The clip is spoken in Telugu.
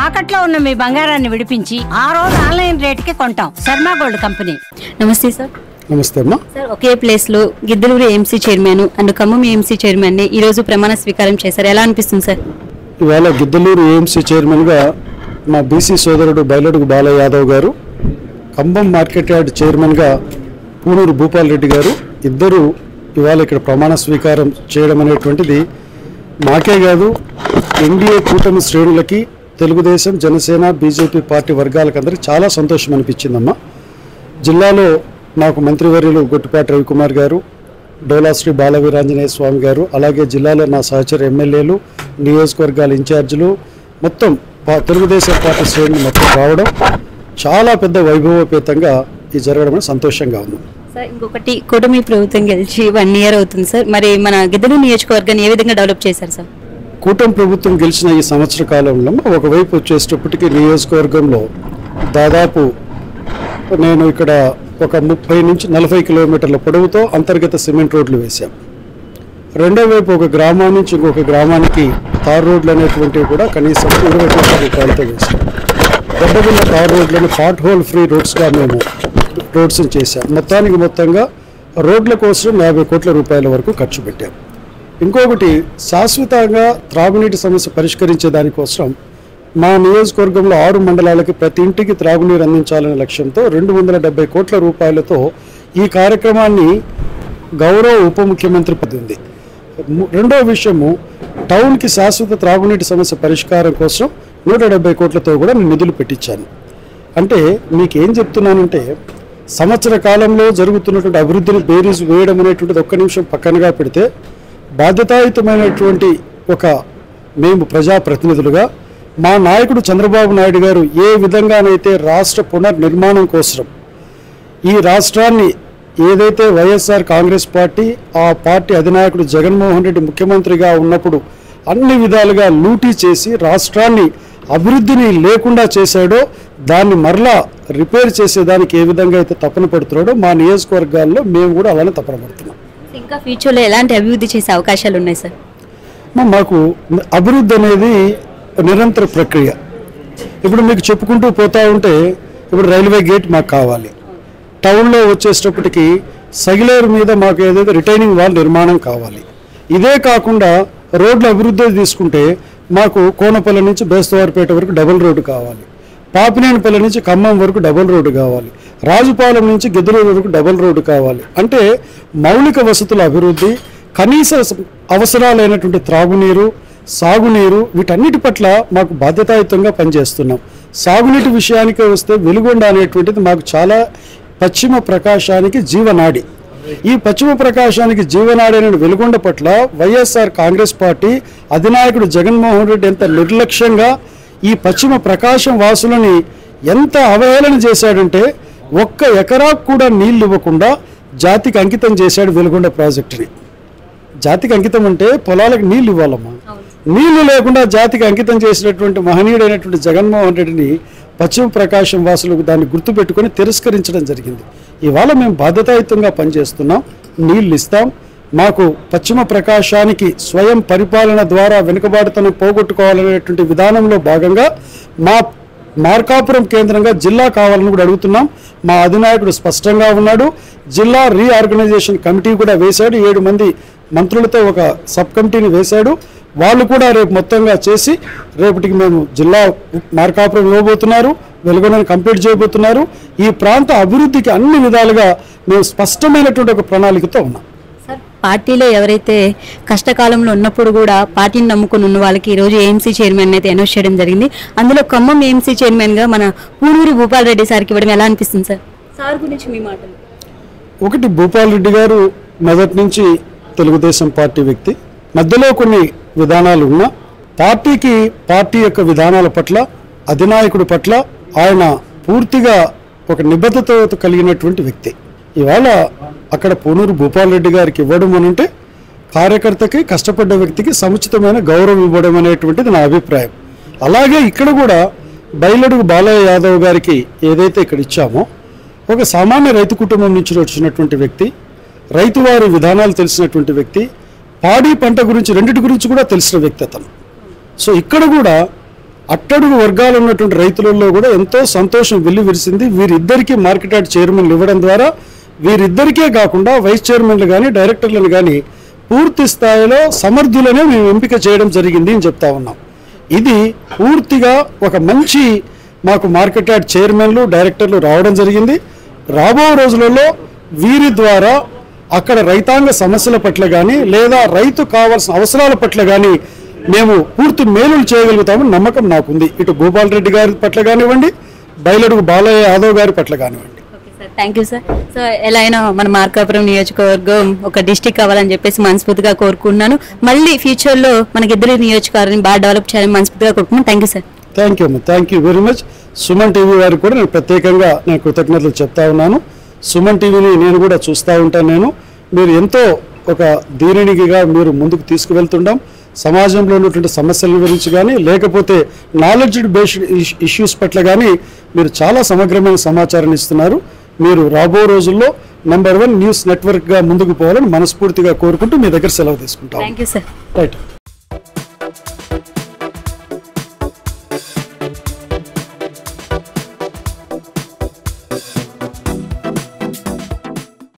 తాకట్లో ఉన్న మీ బంగారాన్ని విడిపించి ఆ రోజు ఆన్లైన్ రేటుకి కొంటాం. Sharma gold company. నమస్తే సార్. నమస్తే అమ్మా. సార్, ఒకే ప్లేస్ లో Giddalur AMC chairman and Khammam AMC chairman ని ఈ రోజు ప్రమాణ స్వీకారం చేశారు. ఎలా అనిపిస్తుంది సార్? ఇవాళ గిద్దలూరు ఏఎంసీ చైర్మన్ గా మా బీసీ సోదరుడు బైలడుగు బాలయ్య యాదవ్ గారు, ఖమ్మం మార్కెట్ యార్డ్ చైర్మన్ గా పూనూరు భూపాల్ రెడ్డి గారు ఇద్దరు ఇవాళ ఇక్కడ ప్రమాణ స్వీకారం చేయడం అనేటువంటిది మాకే కాదు, ఎన్డీఏ కూటమి శ్రేణులకి, తెలుగుదేశం, జనసేన, బీజేపీ పార్టీ వర్గాలకు అందరికీ చాలా సంతోషం అనిపించిందమ్మా. జిల్లాలో నాకు మంత్రివర్యులు గొట్టిపాటి రవికుమార్ గారు, డోలాశ్రీ బాలవీరాంజనేయ స్వామి గారు, అలాగే జిల్లాలో నా సహచర ఎమ్మెల్యేలు, నియోజకవర్గాల ఇన్ఛార్జీలు, మొత్తం తెలుగుదేశం పార్టీ శ్రేణులు మొత్తం రావడం చాలా పెద్ద వైభవోపేతంగా ఇది జరగడం సంతోషంగా ఉంది. సార్, ఇంకొకటి, కూటమి ప్రభుత్వం గెలిచి 1 year అవుతుంది సార్. మరి మన గిద్దలూరు నియోజకవర్గాన్ని ఏ విధంగా డెవలప్ చేశారు సార్? కూటమి ప్రభుత్వం గెలిచిన ఈ సంవత్సర కాలంలో ఒకవైపు వచ్చేటప్పటికి నియోజకవర్గంలో దాదాపు నేను ఇక్కడ ఒక 30 నుంచి 40 కిలోమీటర్ల పొడవుతో అంతర్గత సిమెంట్ రోడ్లు వేశాం. రెండో వైపు ఒక గ్రామం నుంచి ఇంకొక గ్రామానికి తార్ రోడ్లు అనేటువంటివి కూడా కనీసం 20 కోట్ల రూపాయలతో వేశాం. దెబ్బతిన్న తార్ రోడ్లను పాట్ హోల్ ఫ్రీ రోడ్స్గా మేము రోడ్స్ని చేశాం. మొత్తంగా రోడ్ల కోసం 50 కోట్ల రూపాయల వరకు ఖర్చు పెట్టాం. ఇంకొకటి, శాశ్వతంగా త్రాగునీటి సమస్య పరిష్కరించే దానికోసం మా నియోజకవర్గంలో 6 మండలాలకి ప్రతి ఇంటికి త్రాగునీరు అందించాలనే లక్ష్యంతో 270 కోట్ల రూపాయలతో ఈ కార్యక్రమాన్ని గౌరవ ఉప ముఖ్యమంత్రి పొందింది. రెండో విషయము, టౌన్కి శాశ్వత త్రాగునీటి సమస్య పరిష్కారం కోసం 170 కోట్లతో కూడా నేను నిధులు పెట్టించాను. అంటే మీకు ఏం చెప్తున్నానంటే, సంవత్సర కాలంలో జరుగుతున్నటువంటి అభివృద్ధిని బేరీజు వేయడం అనేటువంటిది ఒక్క నిమిషం పక్కనగా పెడితే, బాధ్యతాయుతమైనటువంటి మేము ప్రజాప్రతినిధులుగా మా నాయకుడు చంద్రబాబు నాయుడు గారు ఏ విధంగానైతే రాష్ట్ర పునర్నిర్మాణం కోసం ఈ రాష్ట్రాన్ని ఏదైతే వైఎస్ఆర్ కాంగ్రెస్ పార్టీ, ఆ పార్టీ అధినాయకుడు జగన్మోహన్ రెడ్డి ముఖ్యమంత్రిగా ఉన్నప్పుడు అన్ని విధాలుగా లూటీ చేసి రాష్ట్రాన్ని అభివృద్ధిని లేకుండా చేశాడో, దాన్ని మరలా రిపేర్ చేసేదానికి ఏ విధంగా అయితే తపన పడుతున్నాడో మా నియోజకవర్గాల్లో మేము కూడా అలానే తపన పడుతున్నాం. ఇంకా ఫ్యూచర్లో ఎలాంటి అభివృద్ధి చేసే అవకాశాలు ఉన్నాయి సార్? మాకు అభివృద్ధి అనేది నిరంతర ప్రక్రియ. ఇప్పుడు మీకు చెప్పుకుంటూ పోతా ఉంటే, ఇప్పుడు రైల్వే గేట్ మాకు కావాలి, టౌన్లో వచ్చేటప్పటికి సగిలేరు మీద మాకు ఏదైతే రిటైనింగ్ వాల్ నిర్మాణం కావాలి. ఇదే కాకుండా రోడ్ల అభివృద్ధి తీసుకుంటే మాకు కోనపల్లి నుంచి బేస్తవారిపేట వరకు డబుల్ రోడ్డు కావాలి, పాపినేనిపల్లి నుంచి ఖమ్మం వరకు డబుల్ రోడ్డు కావాలి, రాజుపాలెం నుంచి గిద్దలూరు వరకు డబుల్ రోడ్డు కావాలి. అంటే మౌలిక వసతుల అభివృద్ధి, కనీస అవసరాలైనటువంటి త్రాగునీరు, సాగునీరు, వీటన్నిటి పట్ల మాకు బాధ్యతాయుతంగా పనిచేస్తున్నాం. సాగునీటి విషయానికి వస్తే వెలుగొండ అనేటువంటిది మాకు చాలా పశ్చిమ ప్రకాశానికి జీవనాడి. ఈ పశ్చిమ ప్రకాశానికి జీవనాడి అనే వెలుగొండ పట్ల వైఎస్ఆర్ కాంగ్రెస్ పార్టీ అధినాయకుడు జగన్మోహన్ రెడ్డి ఎంత నిర్లక్ష్యంగా ఈ పశ్చిమ ప్రకాశం వాసులని ఎంత అవహేళన చేశాడంటే, 1 ఎకరాకు కూడా నీళ్లు ఇవ్వకుండా జాతికి అంకితం చేశాడు వెలుగొండ ప్రాజెక్టుని. జాతికి అంకితం అంటే పొలాలకు నీళ్లు ఇవ్వాలమ్మా. నీళ్లు లేకుండా జాతికి అంకితం చేసినటువంటి మహనీయుడైనటువంటి జగన్మోహన్ రెడ్డిని పశ్చిమ ప్రకాశం వాసులకు దాన్ని గుర్తుపెట్టుకొని తిరస్కరించడం జరిగింది. ఇవాళ మేము బాధ్యతాయుతంగా పనిచేస్తున్నాం, నీళ్లు ఇస్తాం. మాకు పశ్చిమ ప్రకాశానికి స్వయం పరిపాలన ద్వారా వెనుకబాటుతనం పోగొట్టుకోవాలనేటువంటి విధానంలో భాగంగా మా మార్కాపురం కేంద్రంగా జిల్లా కావాలని కూడా అడుగుతున్నాం. మా అధినాయకుడు స్పష్టంగా ఉన్నాడు. జిల్లా రీఆర్గనైజేషన్ కమిటీ కూడా వేశాడు. 7 మంది మంత్రులతో ఒక సబ్ కమిటీని వేశాడు. వాళ్ళు కూడా రేపు మొత్తంగా చేసి రేపటికి మేము జిల్లా మార్కాపురం ఇవ్వబోతున్నారు, వెలుగొండను కంప్లీట్ చేయబోతున్నారు. ఈ ప్రాంత అభివృద్ధికి అన్ని విధాలుగా మేము స్పష్టమైనటువంటి ఒక ప్రణాళికతో ఉన్నాం. సార్, పార్టీలో ఎవరైతే కష్టకాలంలో ఉన్నప్పుడు కూడా పార్టీని నమ్ముకుని ఉన్న వాళ్ళకి ఈరోజు ఏఎంసీ చైర్మన్ అయితే అనౌన్స్ చేయడం జరిగింది. అందులో ఖమ్మం ఏఎంసీ చైర్మన్గా మన పూనూరి భూపాల్ రెడ్డి సార్కి ఇవ్వడం ఎలా అనిపిస్తుంది సార్? సార్ గురించి మీ మాటలు. ఒకటి, భూపాల్ రెడ్డి గారు మొదటి నుంచి తెలుగుదేశం పార్టీ వ్యక్తి. మధ్యలో కొన్ని విధానాలు ఉన్నా పార్టీ యొక్క విధానాల పట్ల, అధినాయకుడి పట్ల ఆయన పూర్తిగా ఒక నిబద్ధత కలిగినటువంటి వ్యక్తి. ఇవాళ అక్కడ పూనూరు భూపాల్ రెడ్డి గారికి ఇవ్వడం అనంటే కార్యకర్తకి, కష్టపడ్డ వ్యక్తికి సముచితమైన గౌరవం ఇవ్వడం అనేటువంటిది నా అభిప్రాయం. అలాగే ఇక్కడ కూడా బైలడుగు బాలయ్య యాదవ్ గారికి ఏదైతే ఇక్కడ ఇచ్చామో, ఒక సామాన్య రైతు కుటుంబం నుంచి వచ్చినటువంటి వ్యక్తి, రైతువారి విధానాలు తెలిసినటువంటి వ్యక్తి, పాడి పంట గురించి రెండింటి గురించి కూడా తెలిసిన వ్యక్తి అతను. సో ఇక్కడ కూడా అట్టడుగు వర్గాలు ఉన్నటువంటి రైతులలో కూడా ఎంతో సంతోషం వెల్లివిరిసింది. వీరిద్దరికీ మార్కెట్ యార్డ్ చైర్మన్లు ఇవ్వడం ద్వారా వీరిద్దరికే కాకుండా వైస్ చైర్మన్లు కానీ డైరెక్టర్లను కానీ పూర్తి స్థాయిలో సమర్థులనే మేము ఎంపిక చేయడం జరిగింది అని చెప్తా ఉన్నాం. ఇది పూర్తిగా ఒక మంచి మాకు మార్కెట్ యార్డ్ చైర్మన్లు డైరెక్టర్లు రావడం జరిగింది. రాబో రోజులలో వీరి ద్వారా అక్కడ రైతాంగ సమస్యల పట్ల కానీ లేదా రైతు కావాల్సిన అవసరాల పట్ల కానీ మేము పూర్తి మేలులు చేయగలుగుతామని నమ్మకం నాకుంది. ఇటు గోపాల్ రెడ్డి గారి పట్ల కానివ్వండి, బయలడుగు బాలయ్య యాదవ్ గారి పట్ల కానివ్వండి. Thank you sir. సో ఎలా అయినా మన మార్కాపురం నియోజకవర్గం ఒక డిస్టిక్ అవ్వాలని చెప్పేసి మనస్ఫూర్తిగా కోరుకుంటున్నాను. మళ్ళీ ఫ్యూచర్లో మనకి ఇద్దరు నియోజకవర్గాన్ని బాగా డెవలప్ చేయాలని మనస్ఫూర్తిగా కోరుకుంటున్నాను. Thank you sir. Thank you అమ్మ, thank you very much. Suman TV వారికి కూడా నేను ప్రత్యేకంగా నేను కృతజ్ఞతలు చెప్తా ఉన్నాను. సుమన్ టీవీని నేను కూడా చూస్తూ ఉంటాను. మీరు ఎంతో ఒక దీనినిగా మీరు ముందుకు తీసుకువెళ్తుంటాం. సమాజంలో ఉన్నటువంటి సమస్యల గురించి కానీ లేకపోతే నాలెడ్జ్ బేస్డ్ ఇష్యూస్ పట్ల కానీ మీరు చాలా సమగ్రమైన సమాచారాన్ని ఇస్తున్నారు. మీరు రాబో రోజుల్లో నంబర్ 1 న్యూస్ నెట్వర్క్గా ముందుకు పోవాలని మనస్ఫూర్తిగా కోరుకుంటూ మీ దగ్గర సెలవు తీసుకుంటాం. Thank you sir. రైట్.